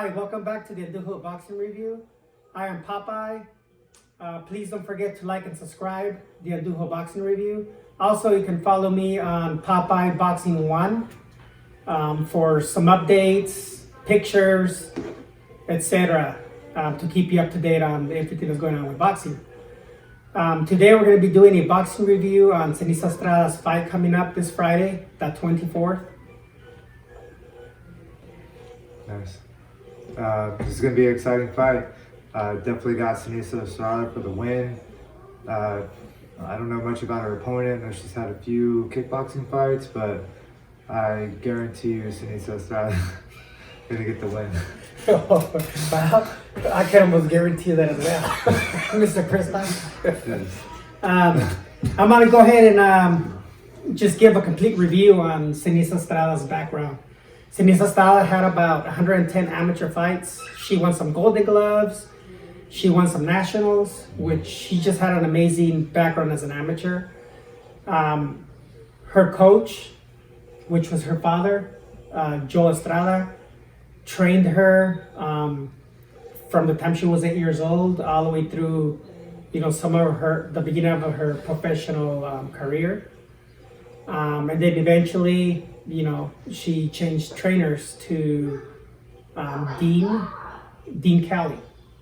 Hi, welcome back to the Andujo Boxing Review. I am Popeye. Please don't forget to like and subscribe the Andujo Boxing Review. Also, you can follow me on Popeye Boxing 1 for some updates, pictures, etc. To keep you up to date on everything that's going on with boxing. Today we're going to be doing a boxing review on Seniesa Estrada's fight coming up this Friday, the 24th. Nice. This is going to be an exciting fight. Definitely got Seniesa Estrada for the win. I don't know much about her opponent. I know she's had a few kickboxing fights, but I guarantee you Seniesa Estrada going to get the win. Well, I can almost guarantee that as well, Mr. Krista. Yes. I'm going to go ahead and just give a complete review on Seniesa Estrada's background. Seniesa Estrada had about 110 amateur fights. She won some Golden Gloves. She won some nationals, which she just had an amazing background as an amateur. Her coach, which was her father, Joe Estrada, trained her from the time she was 8 years old all the way through, some of the beginning of her professional career. And then eventually, she changed trainers to Dean Kelly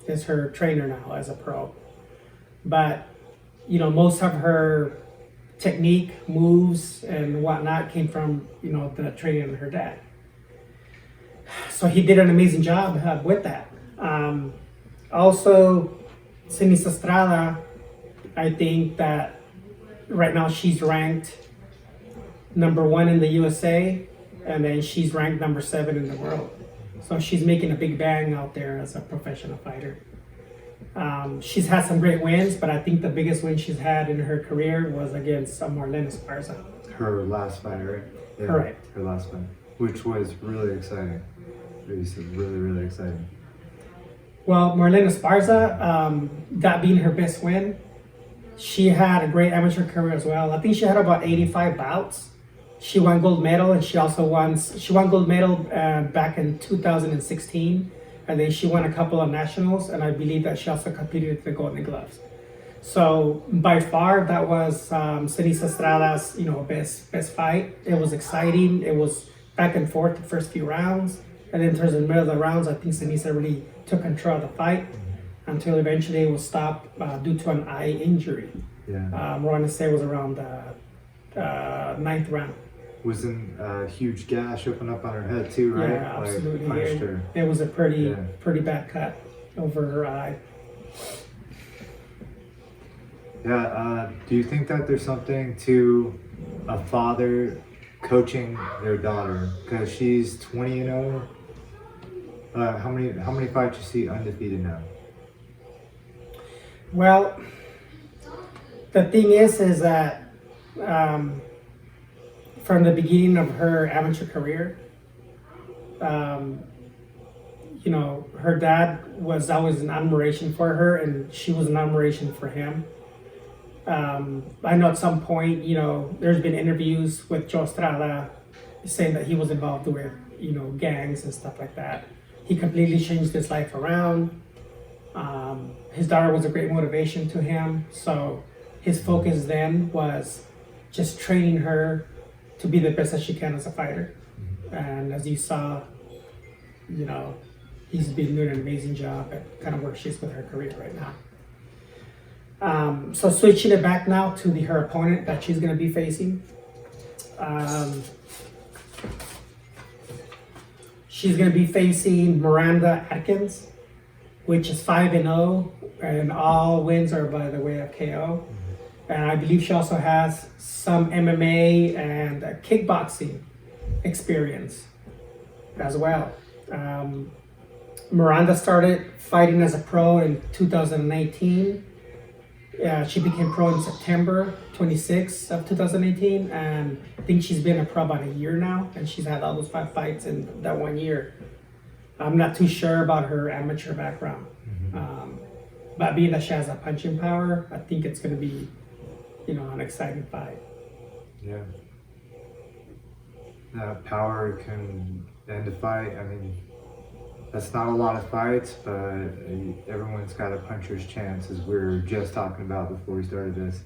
is her trainer now as a pro. But, most of her technique, moves, and whatnot came from, the training of her dad. So he did an amazing job with that. Also, Seniesa Estrada, I think that right now she's ranked #1 in the USA, and then she's ranked #7 in the world. So she's making a big bang out there as a professional fighter. She's had some great wins, but I think the biggest win she's had in her career was against Marlene Esparza. Her last fight, right? Yeah, correct. Her last fight, which was really exciting. Really, really exciting. Well, Marlene Esparza, that being her best win, she had a great amateur career as well. I think she had about 85 bouts. She won gold medal, and she won gold medal back in 2016, and then she won a couple of nationals, and I believe that she also competed with the Golden Gloves. So by far, that was Seniesa Estrada's best fight. It was exciting. It was back and forth the first few rounds, and then towards the middle of the rounds, I think Seniesa really took control of the fight until eventually it was stopped due to an eye injury. Yeah. I want to say it was around the 9th round. Wasn't a huge gash open up on her head too, right? Yeah, absolutely. Punched her. It was a pretty bad cut over her eye. Yeah. Do you think that there's something to a father coaching their daughter? Because she's 20-0. How many fights you see undefeated now? Well, the thing is that from the beginning of her amateur career, her dad was always an admiration for her, and she was an admiration for him. I know at some point, there's been interviews with Joe Estrada saying that he was involved with, gangs and stuff like that. He completely changed his life around. His daughter was a great motivation to him. So his focus then was just training her to be the best that she can as a fighter. And as you saw, he's been doing an amazing job at kind of where she's with her career right now. So switching it back now to her opponent that she's going to be facing. She's going to be facing Miranda Atkins, which is 5-0, and all wins are by the way of KO. And I believe she also has some MMA and kickboxing experience as well. Miranda started fighting as a pro in 2018. She became pro in September 26th of 2018, and I think she's been a pro about a year now, and she's had all those 5 fights in that 1 year. I'm not too sure about her amateur background, but being that she has a punching power, I think it's going to be, an exciting fight. Yeah. Power can end a fight. I mean, that's not a lot of fights, but everyone's got a puncher's chance, as we were just talking about before we started this.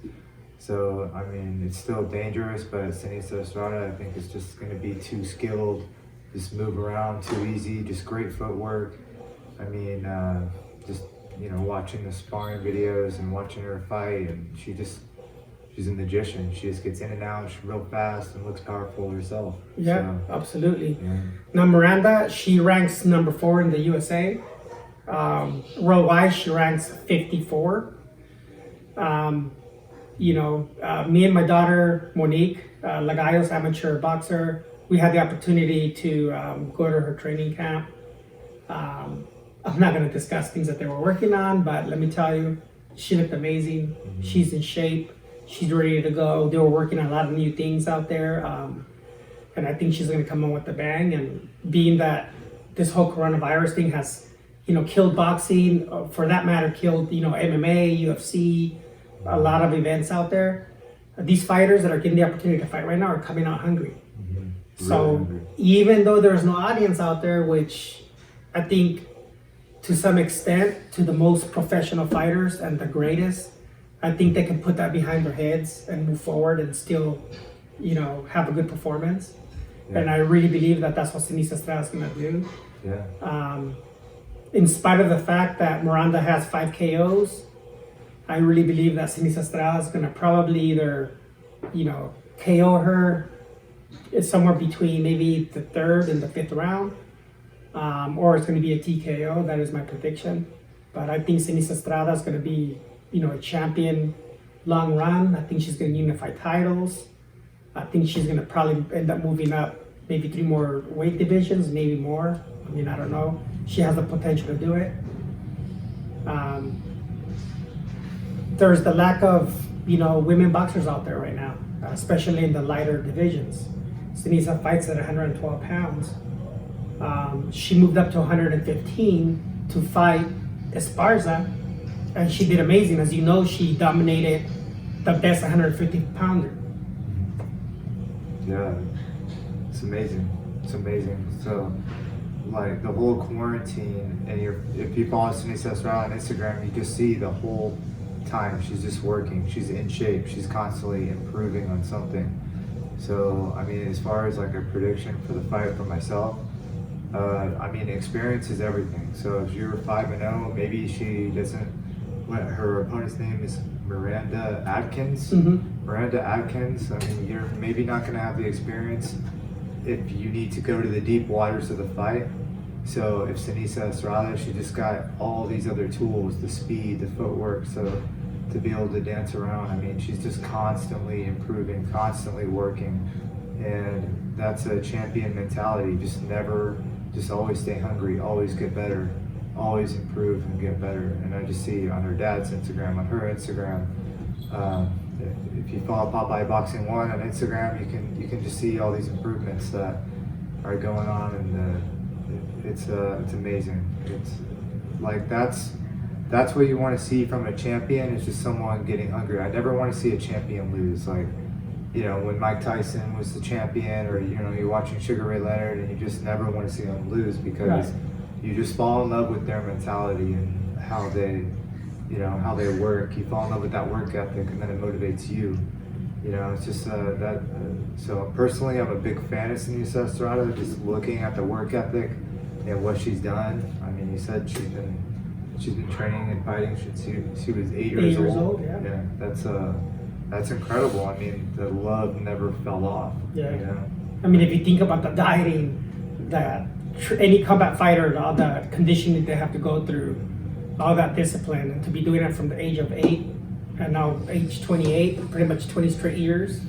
So, I mean, it's still dangerous, but Seniesa Estrada, I think, is just going to be too skilled, just move around too easy, just great footwork. I mean, just, you know, watching the sparring videos and watching her fight, and she's a magician. She just gets in and out, she's real fast and looks powerful herself. Yeah, so, absolutely. yeah. Now, Miranda, she ranks number 4 in the USA. Worldwide, she ranks 54. You know, me and my daughter, Monique, Lagallos, amateur boxer, we had the opportunity to go to her training camp. I'm not going to discuss things that they were working on, but let me tell you, she looked amazing. Mm-hmm. She's in shape. She's ready to go. They were working on a lot of new things out there. And I think she's going to come in with a bang. And being that this whole coronavirus thing has, you know, killed boxing, for that matter, killed, you know, MMA, UFC, a lot of events out there. These fighters that are getting the opportunity to fight right now are coming out hungry. Mm-hmm. Really So hungry. even though there's no audience out there, which I think to some extent, to the most professional fighters and the greatest, I think they can put that behind their heads and move forward and still, you know, have a good performance. Yeah. And I really believe that that's what Seniesa Estrada is going to do. Yeah. In spite of the fact that Miranda has 5 KOs, I really believe that Seniesa Estrada is going to probably either, you know, KO her somewhere between maybe the 3rd and the 5th round, or it's going to be a TKO. That is my prediction. But I think Seniesa Estrada is going to be, you know, a champion long run. I think she's going to unify titles. I think she's going to probably end up moving up maybe 3 more weight divisions, maybe more. I mean, I don't know. She has the potential to do it. There's the lack of, you know, women boxers out there right now, especially in the lighter divisions. Seniesa fights at 112 pounds. She moved up to 115 to fight Esparza, and she did amazing. As you know, she dominated the best 150 pounder. Yeah, it's amazing. It's amazing. So, like the whole quarantine, and if you follow Seniesa Estrada on Instagram, you just see the whole time she's just working. She's in shape. She's constantly improving on something. So, I mean, as far as like a prediction for the fight for myself, I mean, experience is everything. So if you're 5-0, maybe she doesn't. What her opponent's name is Miranda Adkins. Mm-hmm. Miranda Adkins. I mean, you're maybe not going to have the experience if you need to go to the deep waters of the fight. So if Seniesa Estrada, she just got all these other tools, the speed, the footwork, so to be able to dance around. I mean, she's just constantly improving, constantly working, and that's a champion mentality. Just always stay hungry, always get better, always improve and get better. And I just see on her dad's Instagram, on her Instagram, if you follow Popeye Boxing 1 on Instagram, you can just see all these improvements that are going on, and it's amazing. It's like that's what you want to see from a champion. It's just someone getting hungry. I never want to see a champion lose. Like, you know, when Mike Tyson was the champion, or, you know, you're watching Sugar Ray Leonard, and you just never want to see them lose, because Right. you just fall in love with their mentality and how they, you know, how they work. You fall in love with that work ethic, and then it motivates you. You know, it's just so personally, I'm a big fan of Seniesa Estrada. Just looking at the work ethic and what she's done. I mean, you said she's been training and fighting since she was 8 years old. Yeah. That's incredible. I mean, the love never fell off. Yeah. You know? I mean, if you think about the dieting that any combat fighter, all the conditioning they have to go through, all that discipline, and to be doing it from the age of 8 and now age 28, pretty much 20 straight years,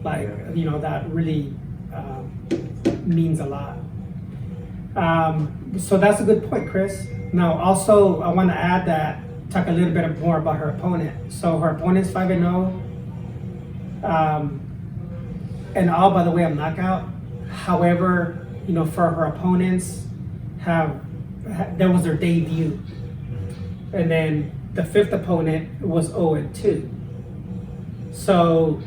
like, Yeah. you know, that really means a lot. So that's a good point, Chris. Now, also, I want to add that, talk a little bit more about her opponent. So her opponent's 5-0, and all by the way of knockout. However, you know, for her opponents, that was their debut, and then the 5th opponent was 0-2. So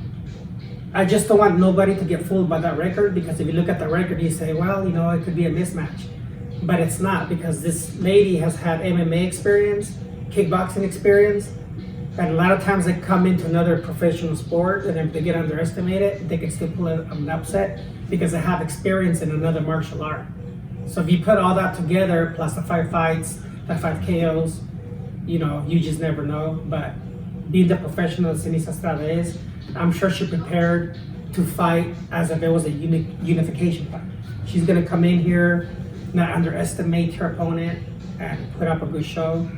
I just don't want nobody to get fooled by that record, because if you look at the record, you say, well, you know, it could be a mismatch. but it's not, because this lady has had MMA experience, kickboxing experience, and a lot of times they come into another professional sport, and if they get underestimated, they can still pull an upset because they have experience in another martial art. So if you put all that together, plus the 5 fights, the 5 KOs, you know, you just never know. But being the professional Seniesa Estrada is, I'm sure she prepared to fight as if it was a unification fight. She's gonna come in here, not underestimate her opponent, and put up a good show.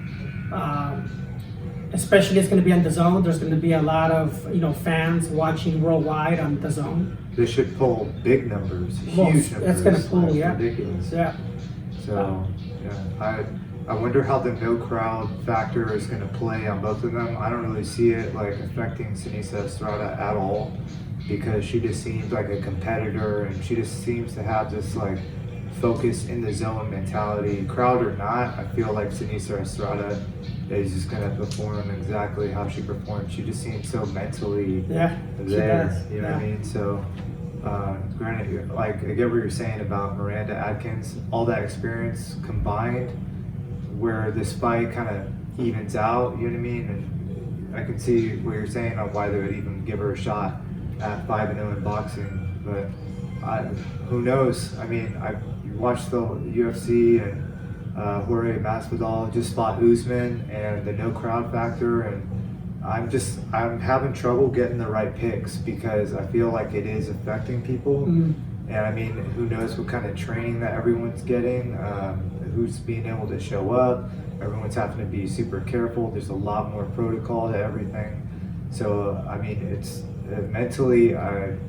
Especially it's going to be on the zone. There's going to be a lot of, you know, fans watching worldwide on the zone. They should pull big numbers, Well, huge numbers. it's going to pull, yeah. Ridiculous. Yeah. So, yeah, I wonder how the no crowd factor is going to play on both of them. I don't really see it like affecting Seniesa Estrada at all, because she just seems like a competitor, and she just seems to have this like focus in the zone mentality. Crowd or not, I feel like Seniesa Estrada is just gonna perform exactly how she performed. She just seems so mentally Yeah, she there. does. You know what I mean? So, granted, like I get what you're saying about Miranda Adkins, all that experience combined, where this fight kind of evens out. You know what I mean? And I can see what you're saying on why they would even give her a shot at 5-0 in boxing, but who knows? I mean, I watched the UFC, and Jorge Masvidal just fought Usman, and the no crowd factor, and I'm having trouble getting the right picks because I feel like it is affecting people. And I mean, who knows what kind of training that everyone's getting, who's being able to show up. Everyone's having to be super careful. There's a lot more protocol to everything. So I mean, it's mentally, I'm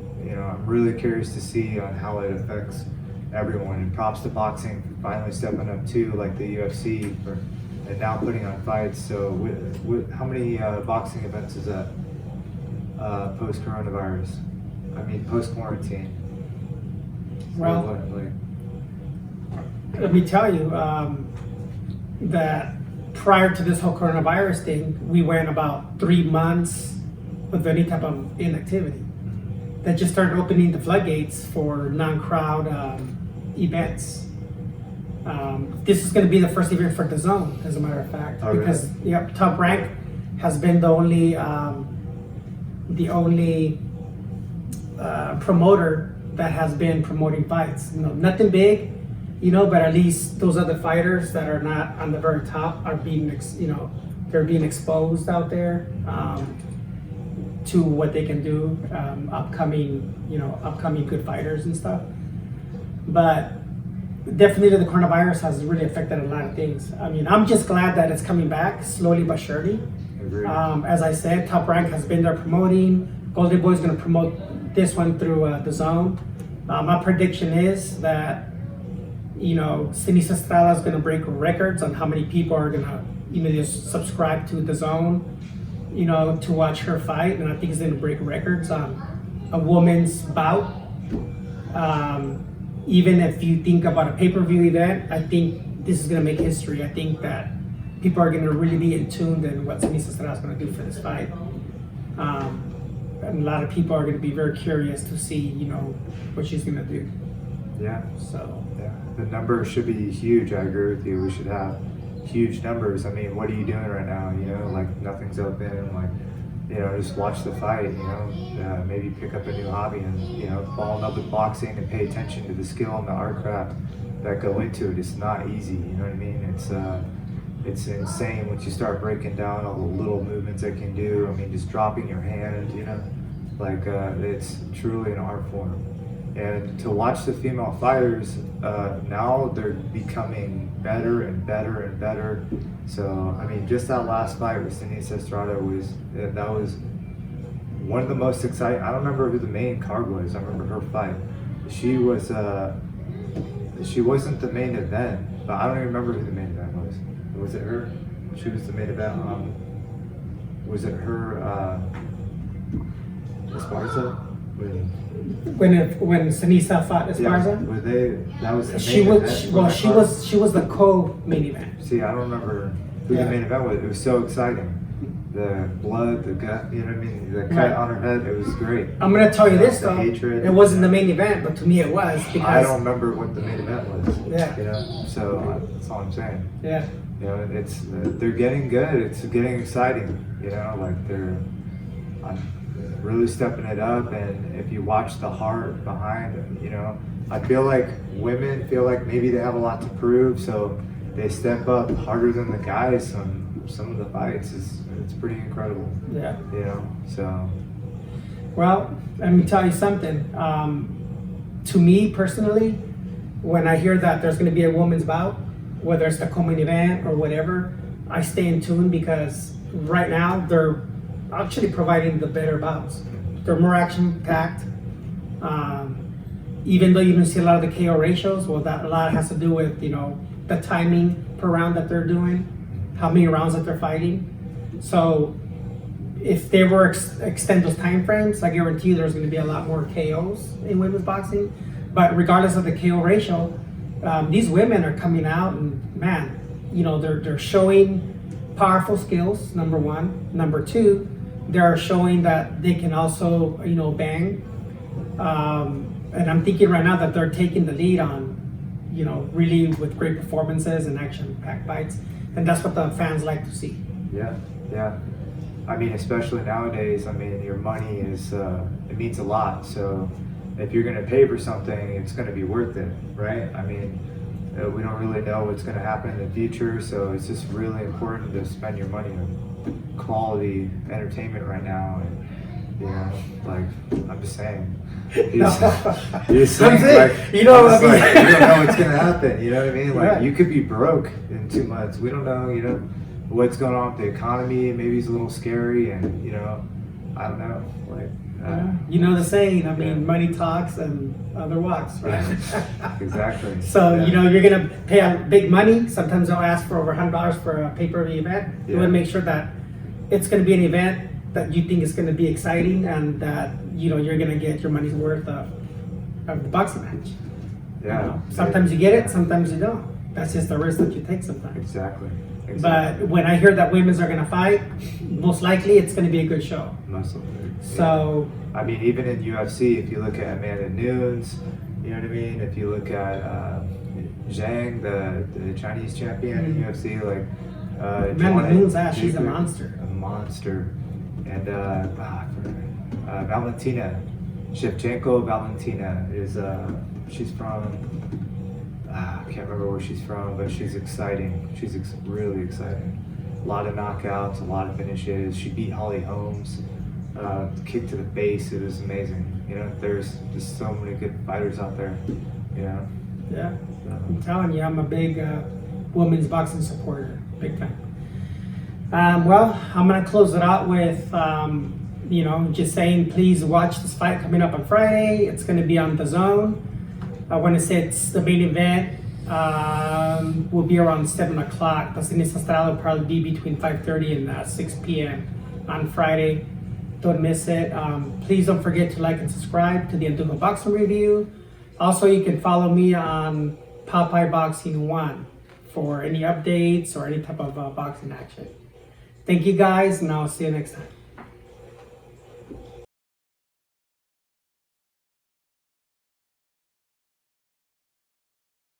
really curious to see on how it affects everyone. And props to boxing for finally stepping up too, like the UFC, and now putting on fights. So how many boxing events is that post coronavirus? I mean, post quarantine. Well, let me tell you that prior to this whole coronavirus thing, we went about 3 months with any type of inactivity. That just started opening the floodgates for non-crowd events. This is going to be the first event for the zone, as a matter of fact, because Top Rank has been the only promoter that has been promoting fights. You know, nothing big, you know, but at least those other fighters that are not on the very top are being, they're being exposed out there to what they can do, upcoming good fighters and stuff. But definitely the coronavirus has really affected a lot of things. I mean, I'm just glad that it's coming back slowly but surely. As I said, Top Rank has been there promoting. Golden Boy is going to promote this one through the zone. My prediction is that, Seniesa Estrada is going to break records on how many people are going to, just subscribe to the zone, to watch her fight. And I think it's going to break records on a woman's bout. Even if you think about a pay-per-view event, I think this is going to make history. I think that people are going to really be in tune in what Seniesa Estrada is going to do for this fight. And a lot of people are going to be very curious to see, what she's going to do. Yeah. So. Yeah. The numbers should be huge. I agree with you. We should have huge numbers. I mean, what are you doing right now? Like nothing's open. Like, just watch the fight. Maybe pick up a new hobby and fall in love with boxing and pay attention to the skill and the art craft that go into it. It's not easy. You know what I mean? It's insane once you start breaking down all the little movements it can do. I mean, just dropping your hand, it's truly an art form. And to watch the female fighters, now they're becoming better and better and better. So, I mean, just that last fight with Seniesa Estrada was one of the most exciting. I don't remember who the main card was. I remember her fight. She wasn't the main event, but I don't even remember who the main event was. Was it her? She was the main event. Was it her? Esparza? When Seniesa fought Esparza, that was the main event. She was the co-main event. See, I don't remember who the main event was. It was so exciting. the blood, the gut, you know what I mean? The cut on her head, it was great. I'm gonna tell you this The though, hatred. it wasn't the main event, but to me it was because I don't remember what the main event was. Yeah. You know, so that's all I'm saying. Yeah, You know, it's they're getting good. It's getting exciting. You know, like I'm really stepping it up. And if you watch the heart behind it, you know, I feel like women feel like maybe they have a lot to prove, so they step up harder than the guys on some of the fights. It's pretty incredible. yeah. You know, so Well, let me tell you something. To me personally, when I hear that there's going to be a women's bout, whether it's the co-main event or whatever, I stay in tune because right now they're actually providing the better bouts. They're more action-packed. Even though you don't see a lot of the KO ratios, well, that a lot has to do with the timing per round that they're doing, how many rounds that they're fighting. So if they were extend those time frames, I guarantee you there's going to be a lot more KOs in women's boxing. But regardless of the KO ratio, these women are coming out and man, they're showing powerful skills. Number one, number two, they're showing that they can also bang. And I'm thinking right now that they're taking the lead on, really with great performances and action-packed fights, and that's what the fans like to see. yeah. I mean, especially nowadays. I mean, your money is it means a lot. So if you're gonna pay for something, it's gonna be worth it, right? I mean, we don't really know what's gonna happen in the future, so it's just really important to spend your money on quality entertainment right now. And like I'm just saying. You're saying, like, you know, like, you don't know what's gonna happen. You know what I mean? Like Right. you could be broke in 2 months. We don't know. What's going on with the economy. Maybe it's a little scary, and I don't know. Like the saying. I mean, Yeah. money talks and other walks, right? exactly. So Yeah. you're gonna pay out big money. Sometimes they'll ask for over $100 for a pay-per-view event. You Yeah. want to make sure that it's gonna be an event that you think is gonna be exciting and that you're gonna get your money's worth of the boxing match. Yeah. Sometimes you get it, sometimes you don't. That's just the risk that you take sometimes. Exactly. But when I hear that women's are gonna fight, most likely it's gonna be a good show. Muscle. So I mean, even in UFC, if you look at Amanda Nunes, you know what I mean. If you look at Zhang, the Chinese champion in UFC, like Amanda Nunes, she's a Duper, monster. a monster, and Valentina Shevchenko. Is she's from. I can't remember where she's from, but she's exciting. She's really exciting. A lot of knockouts, a lot of finishes. She beat Holly Holmes. Kick to the face. It was amazing. There's just so many good fighters out there. Yeah, I'm telling you, I'm a big women's boxing supporter. Big fan. Well, I'm gonna close it out with just saying, please watch this fight coming up on Friday. It's gonna be on DAZN. I want to say it's the main event. Will be around 7 o'clock. The Seniesa Estrada will probably be between 5:30 and 6 p.m. on Friday. Don't miss it. Please don't forget to like and subscribe to the Andujo Boxing Review. Also, you can follow me on Popeye Boxing 1 for any updates or any type of boxing action. Thank you guys, and I'll see you next time.